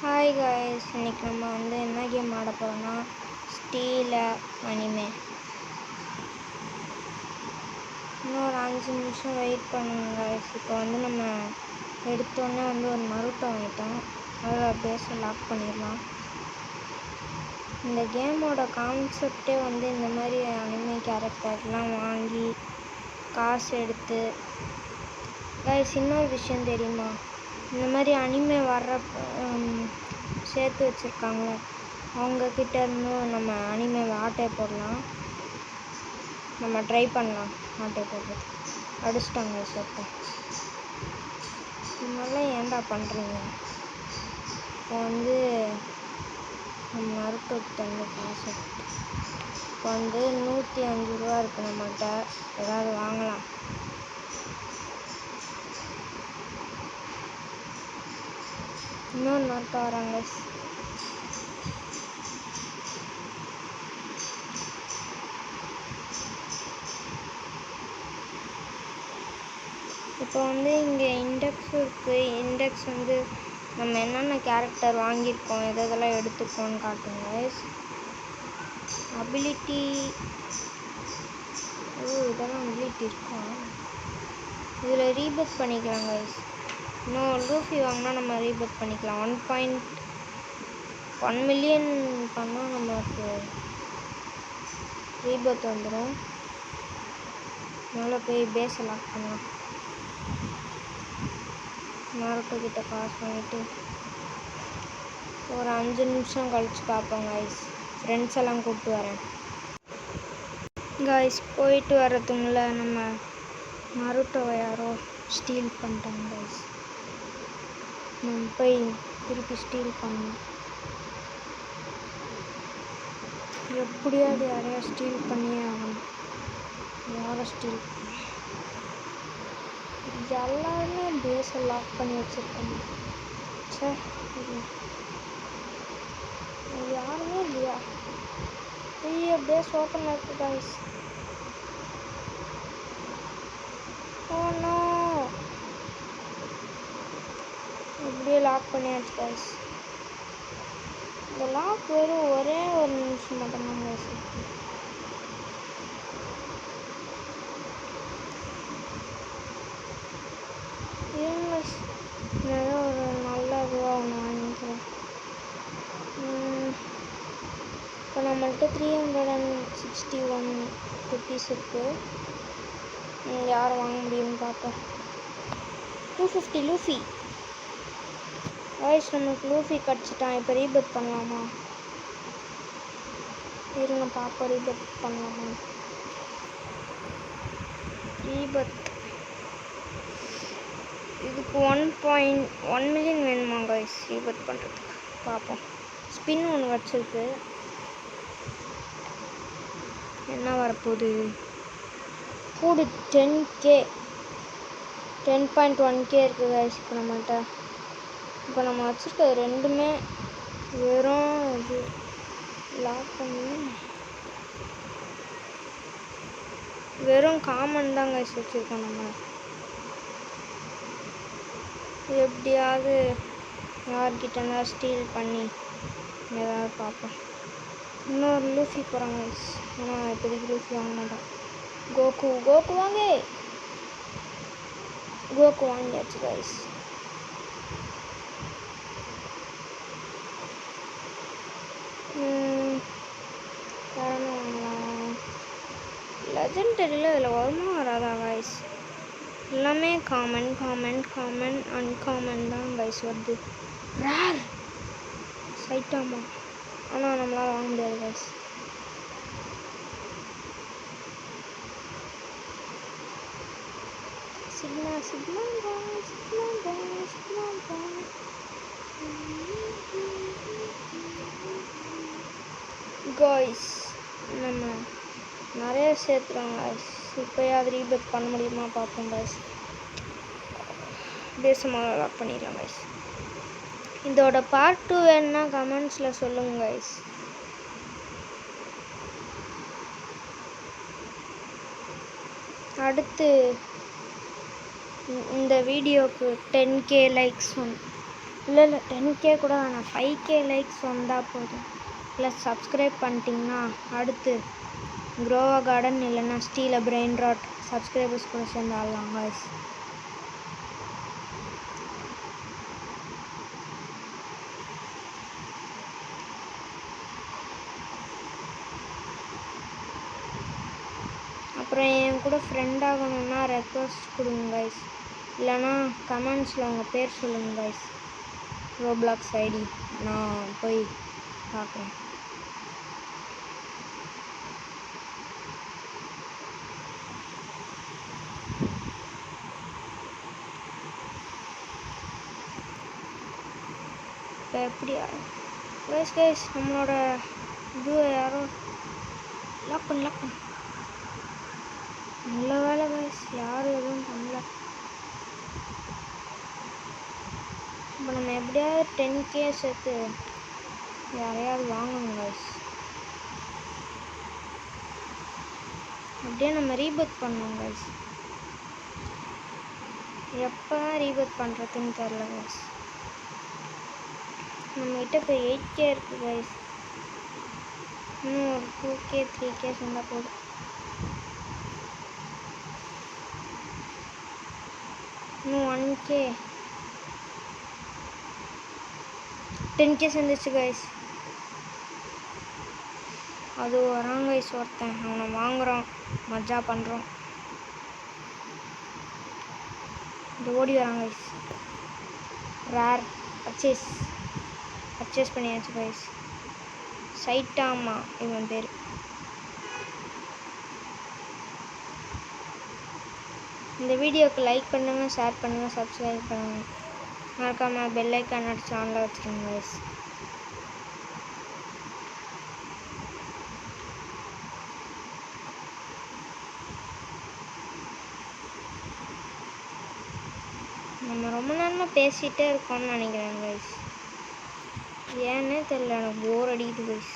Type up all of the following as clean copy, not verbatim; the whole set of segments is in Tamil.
ஹாய் காய்ஸ், இன்றைக்கி நம்ம என்ன கேம் ஆட போகிறோம்னா ஸ்டீல் அனிமே. இன்னும் ஒரு 5 நிமிஷம் வெயிட் பண்ணுங்க காய்ஸ். இப்போ நம்ம எடுத்தோடனே ஒரு மருட்டை வாங்கிட்டோம். அதில் பேஸை லாக் பண்ணிடலாம். இந்த கேமோட கான்செப்டே இந்த மாதிரி அனிமே கேரக்டர்லாம் வாங்கி காசு எடுத்து காய்ஸ். இன்னொரு விஷயம் தெரியுமா, இந்த மாதிரி அனிமே சேர்த்து வச்சுருக்காங்கள, அவங்கக்கிட்ட இருந்தும் நம்ம அனிமே ஆட்டை போடலாம். நம்ம ட்ரை பண்ணலாம் ஆட்டை போடுறது. அடிச்சிட்டாங்க சேர்த்து. இதனால ஏன்டா பண்ணுறீங்க? இப்போ நம்ம நறுக்கு தந்து காசு. இப்போ 105 ரூபா இருக்குது நம்மகிட்ட. ஏதாவது வாங்கலாம். இன்னொரு நாட்டை வராங்க. இப்போ இங்கே இண்டெக்ஸ் இருக்குது. இண்டெக்ஸ் நம்ம என்னென்ன கேரக்டர் வாங்கியிருக்கோம், எதெல்லாம் எடுத்துக்கோன்னு காட்டுங்க. அபிலிட்டி, இதெல்லாம் அபிலிட்டி இருக்கா? இதில் ரீபத் பண்ணிக்கலாம் கைஸ். இன்னும் லூஃபி வாங்கினா நம்ம ரீபத் பண்ணிக்கலாம். 1.1 மில்லியன் பண்ணால் நமக்கு ரீபத் வந்துடும். மேலே போய் பேஸை லாக் பண்ணலாம். நாருட்டோ கிட்ட காசு வாங்கிட்டு ஒரு 5 நிமிஷம் கழித்து பார்ப்போம் கைஸ். ஃப்ரெண்ட்ஸ் எல்லாம் கூப்பிட்டு வரேன் கைஸ். போயிட்டு வரதுக்குள்ள நம்ம நாருட்டோவை யாரோ ஸ்டீல் பண்ணிட்டாங்க கைஸ். நம்ம போய் திருப்பி ஸ்டீல் பண்ணணும். எப்படியாவது யாரையா ஸ்டீல் பண்ணியே ஆகணும். யாரை ஸ்டீல் எல்லாருமே பேஸை லாக் பண்ணி வச்சுருக்காங்க. யாருமே இல்லையா? பெரிய பேஸ் ஓப்பன் இருக்கு கைஸ். ஓனோ, இப்படியே லாக் பண்ணியாச்சு கைஸ். இந்த லாக் வெறும் ஒரே ஒரு நிமிஷம் மட்டும்தான் கைஸ். ஏதோ ஒரு நல்ல இதுவாக ஒன்று வாங்கிக்கிறேன். இப்போ நம்மள்கிட்ட 361 ருபீஸ் இருக்குது. யாரை வாங்க முடியும்னு பார்ப்போம். 250 லூஃபி வாய்ஸ். நமக்கு லூஃபி கிடச்சிட்டான். இப்போ ரீபத் பண்ணலாமா? இருங்க பார்ப்போம், ரீபத் பண்ணலாமா? ரீபத் இதுக்கு 1.1 மில்லியன் வேணுமா கைஸ் ரீபத் பண்ணுறதுக்கு? பார்ப்போம். ஸ்பின் ஒன்று வச்சுருக்கு. என்ன வரப்போகுது? கூடு 10K 10.1K இருக்குது கைஸ் இப்போ நம்மகிட்ட. இப்போ நம்ம வச்சுருக்கிறது ரெண்டுமே வெறும் இது லாக் பண்ணி வெறும் காமன் தான் கைஸ் வச்சுருக்கோம். நம்ம எப்படியாவது யார்கிட்ட இருந்தால் ஸ்டீல் பண்ணி ஏதாவது பார்ப்போம். இன்னொரு லூஃபி போகிறாங்க கைஸ். ஆனால் இப்போதைக்கு லூஃபி வாங்க மாட்டோம். கோகு வாங்க. கோகு வாங்கியாச்சு கைஸ். யாருமே வாங்கலாம். லெஜெண்டரியில் இதில் வருமா வராதா கைஸ்? எல்லாமே காமன் அன்காமன் தான் கைஸ் வருது. Rare Saitama. ஆனால் நம்மளால் வாங்க முடியாது கைஸ். Sigma guys. நம்ம நிறைய சேர்த்துறோம் கைஸ். இப்போயாவது ரீபத் பண்ண முடியுமா பார்ப்போம் கைஸ். பேசமாக லாக் பண்ணிடலாம் கைஸ். இதோட பார்ட் 2 வேணுன்னா கமெண்ட்ஸில் சொல்லுங்க கைஸ். அடுத்து இந்த வீடியோக்கு 10K லைக்ஸ் இல்லை 10K கூட வேணாம், 5K லைக்ஸ் வந்தால் போதும். ப்ளஸ் சப்ஸ்கிரைப் பண்ணிட்டீங்கன்னா அடுத்து க்ரோவா கார்டன் இல்லைன்னா ஸ்டீல பிரெயின் ராட் சப்ஸ்கிரைபர்ஸ் கூட சேர்ந்து ஆடலாம் காய்ஸ். அப்புறம் என் கூட ஃப்ரெண்ட் ஆகணுன்னா ரெக்வஸ்ட் கொடுங்க கைஸ், இல்லைனா கமெண்ட்ஸில் உங்கள் பேர் சொல்லுங்கள் கைஸ். ரோப்ளாக்ஸ் ஐடி நான் போய் பார்க்குறேன். இப்போ எப்படியா கைஸ் நம்மளோட இது யாரோ லாக் பண்ணு. நல்ல வேலை கைஸ், யாரும் எதுவும் பண்ணல. இப்போ நம்ம எப்படியாவது 10K சேர்த்து யாரையாவது வாங்கணும் கைஸ். அப்படியே நம்ம ரீபர்த் பண்ணோம் கைஸ். எப்போ தான் ரீபர்த் பண்ணுறதுன்னு தெரில கைஸ். நம்மகிட்ட இப்போ 8K இருக்குது கைஸ். இன்னும் ஒரு 2K 3K சொன்னால் போதும். இன்னும் 1K 10K சேர்ந்துச்சு கைஸ். அது வரான் கைஸ் ஒருத்தன், அவனை வாங்குகிறோம், மஜா பண்ணுறோம். இது ஓடி வரான் கைஸ். ரேர் பர்ச்சேஸ் பண்ணியாச்சு கைஸ். சைட்டாமா இவன் பேர். இந்த வீடியோவுக்கு லைக் பண்ணுங்கள், ஷேர் பண்ணுங்கள், சப்ஸ்கிரைப் பண்ணுங்கள். மறக்காமல் பெல் ஐக்கான் அடிச்சு ஆனில் வச்சுருங்க கைஸ். நம்ம ரொம்ப நேரமாக பேசிகிட்டே இருக்கோம்னு நினைக்கிறேன் கைஸ். ஏன்னே தெரியல, எனக்கு போர் அடிக்குது கைஸ்.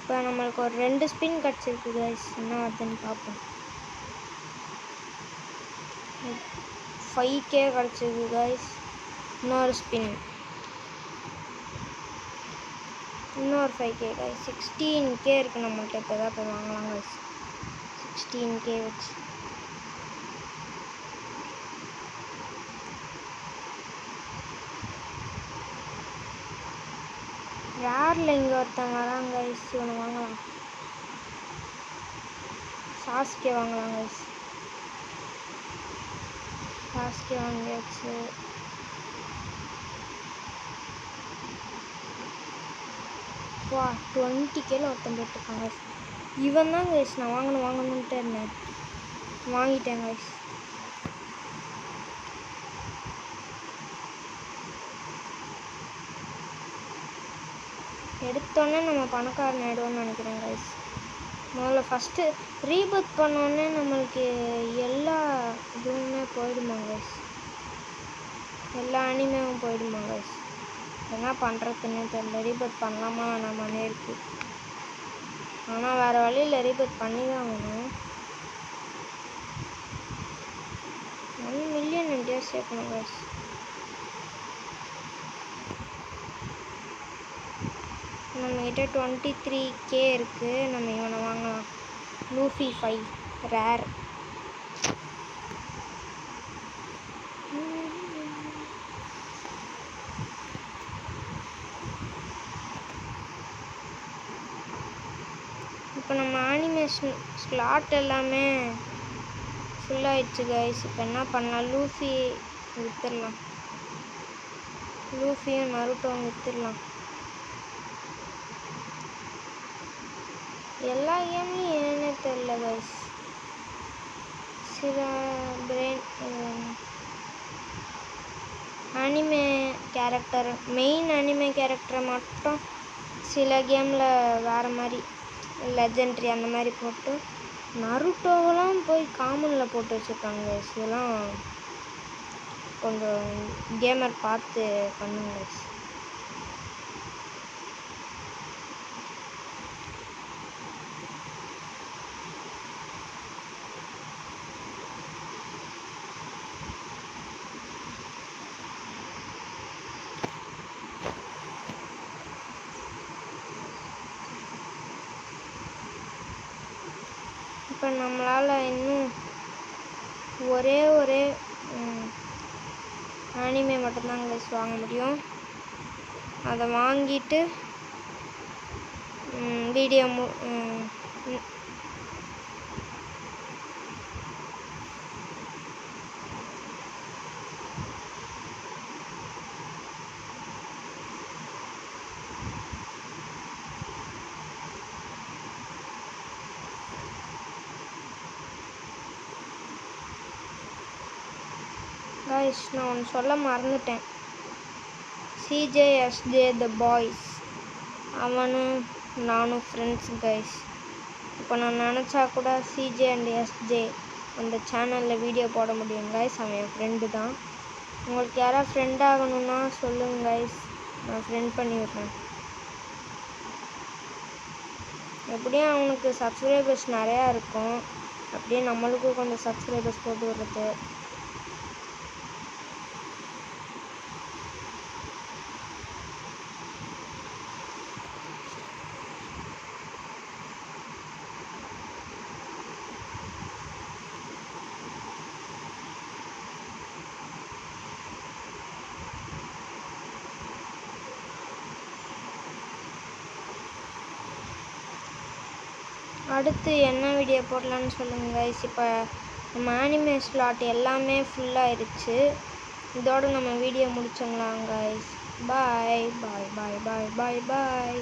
இப்போ நம்மளுக்கு ஒரு 2 ஸ்பின் கிடச்சிருக்கு கைஸ். என்ன வருதுன்னு பார்ப்போம். 5K கிடச்சிருக்கு கைஸ். இன்னொரு ஸ்பின், இன்னொரு 5K கைஸ். 16K இருக்குது நம்மள்கிட்ட. இப்போ தான் போய் வாங்கலாம் கைஸ் 16K வச்சு. யாரில் இங்கே ஒருத்தன் வராங்க கைஸ், இவனை வாங்கலாம். சாஸ்கே வாங்கலாம் கைஸ். சாஸ்கே வாங்கியாச்சு. வா 20Kல ஒருத்தன் போட்டுருக்காங்க கைஸ். இவன் தான் கைஸ் நான் வாங்கணுன்ட்டு இருந்தேன். வாங்கிட்டேன் கைஸ். எடுத்தோடனே நம்ம பணக்காரன் ஆகிடுவோம்னு நினைக்கிறேன் கைஸ். முதல்ல ஃபஸ்ட்டு ரீபர்த் பண்ணோடனே நம்மளுக்கு எல்லா இதுவுமே போயிடுமா கைஸ், எல்லா அனிமேவும் போயிடுமா கைஸ். என்ன பண்ணுறதுன்னு தெரியல. ரீபர்த் பண்ணலாமா வேணாமானே இருக்குது. ஆனால் வேறு வழியில் ரீபர்த் பண்ணி தான் ஆகணும். 1 மில்லியன் இந்தியா சேர்க்கணும் கைஸ். நம்மகிட்ட 23K இருக்குது. நம்ம இவனை வாங்கலாம். Luffy 5 rare. இப்போ நம்ம அனிமேஷன் ஸ்லாட் எல்லாமே ஃபுல்லாகிடுச்சு கைஸ். இப்போ என்ன பண்ணலாம், லூஃபி விற்றுடலாம். லூஃபியும் நருட்டோவும் விற்றுடலாம். எல்லா கேம்லையும் ஏன்னே தெரியல கைஸ், சில brain anime character, main anime கேரக்டரை மட்டும் சில கேமில் வேறு மாதிரி லெஜெண்ட்ரி அந்த மாதிரி போட்டு, நருட்டோவெல்லாம் போய் காமனில் போட்டு வச்சுருக்காங்க கைஸ். இதெல்லாம் கொஞ்சம் கேமர் பார்த்து பண்ணுங்க கைஸ். நம்மளால் இன்னும் ஒரே அனிமே மட்டும்தான் கைஸ் வாங்க முடியும். அதை வாங்கிட்டு வீடியோ கைஸ் நான் ஒன்று சொல்ல மறந்துட்டேன். CJSJ த பாய்ஸ் அவனும் நானும் ஃப்ரெண்ட்ஸ் கைஸ். இப்போ நான் நினச்சா கூட CJ அண்ட் SJ அந்த சேனலில் வீடியோ போட முடியும் கைஸ். அவன் என் ஃப்ரெண்டு தான். உங்களுக்கு யாராவது ஃப்ரெண்ட் ஆகணும்னா சொல்லுங்கள் கைஸ், நான் ஃப்ரெண்ட் பண்ணி விட்றேன். எப்படியும் அவனுக்கு சப்ஸ்கிரைபர்ஸ் நிறையா இருக்கும், அப்படியே நம்மளுக்கும் கொஞ்சம் சப்ஸ்கிரைபர்ஸ் போட்டு விடுறது. அடுத்து என்ன வீடியோ போடலான்னு சொல்லுங்கள் கைஸ். இப்போ நம்ம அனிமே ஸ்லாட் எல்லாமே ஃபுல்லாகிடுச்சு. இதோடு நம்ம வீடியோ முடிச்சுங்களாம் கைஸ். பாய் பாய் பாய் பாய் பாய் பாய்.